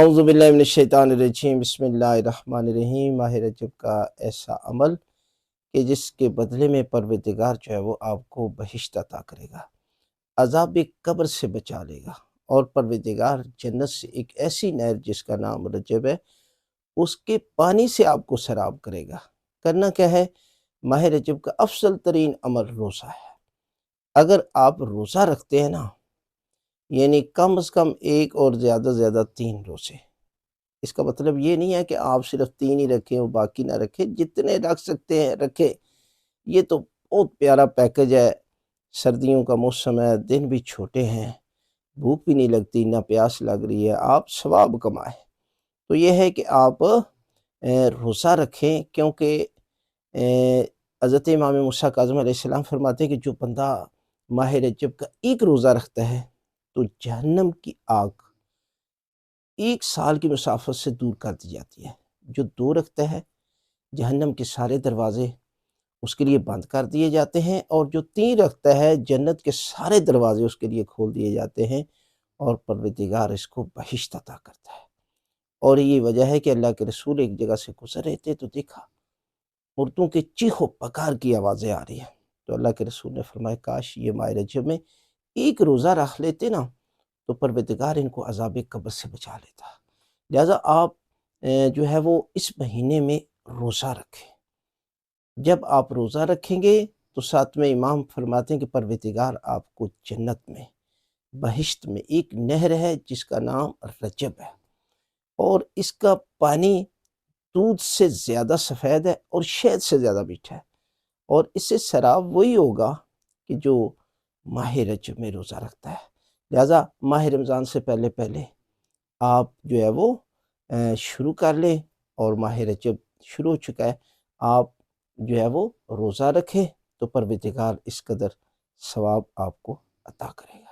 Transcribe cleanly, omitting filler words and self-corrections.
اعوذ باللہ من الشیطان الرجیم، بسم اللہ الرحمن الرحیم۔ ماہ رجب کا ایسا عمل کہ جس کے بدلے میں پروردگار جو ہے وہ آپ کو بہشت عطا کرے گا، عذاب قبر سے بچا لے گا، اور پروردگار جنت سے ایک ایسی نہر جس کا نام رجب ہے، اس کے پانی سے آپ کو سیراب کرے گا۔ کرنا کیا ہے؟ ماہ رجب کا افضل ترین عمل روزہ ہے۔ اگر آپ روزہ رکھتے ہیں نا، یعنی کم از کم ایک اور زیادہ سے زیادہ 3 روزے، اس کا مطلب یہ نہیں ہے کہ آپ صرف 3 ہی رکھیں اور باقی نہ رکھیں، جتنے رکھ سکتے ہیں رکھیں۔ یہ تو بہت پیارا پیکج ہے، سردیوں کا موسم ہے، دن بھی چھوٹے ہیں، بھوک بھی نہیں لگتی، نہ پیاس لگ رہی ہے، آپ ثواب کمائیں۔ تو یہ ہے کہ آپ روزہ رکھیں، کیونکہ حضرت امام موسیٰ کاظم علیہ السلام فرماتے ہیں کہ جو بندہ ماہ رجب کا ایک روزہ رکھتا ہے تو جہنم کی آگ 1 سال کی مسافت سے دور کر دی جاتی ہے۔ جو 2 رکھتا ہے، جہنم کے سارے دروازے اس کے لیے بند کر دیے جاتے ہیں، اور جو 3 رکھتا ہے، جنت کے سارے دروازے اس کے لیے کھول دیے جاتے ہیں، اور پروردگار اس کو بہشت عطا کرتا ہے۔ اور یہ وجہ ہے کہ اللہ کے رسول ایک جگہ سے گزر رہے تھے تو دیکھا عورتوں کے چیخ و پکار کی آوازیں آ رہی ہیں، تو اللہ کے رسول نے فرمایا کاش یہ ماہ رجب میں ایک روزہ رکھ لیتے نا تو پروردگار ان کو عذاب قبر سے بچا لیتا۔ لہٰذا آپ جو ہے وہ اس مہینے میں روزہ رکھیں۔ جب آپ روزہ رکھیں گے تو ساتھ میں امام فرماتے ہیں کہ پروردگار آپ کو جنت میں، بہشت میں ایک نہر ہے جس کا نام رجب ہے، اور اس کا پانی دودھ سے زیادہ سفید ہے اور شہد سے زیادہ میٹھا ہے، اور اس سے سیراب وہی ہوگا کہ جو ماہ رجب میں روزہ رکھتا ہے۔ لہٰذا ماہ رمضان سے پہلے آپ جو ہے وہ شروع کر لیں، اور ماہ رجب شروع ہو چکا ہے، آپ جو ہے وہ روزہ رکھیں تو پروردگار اس قدر ثواب آپ کو عطا کرے گا۔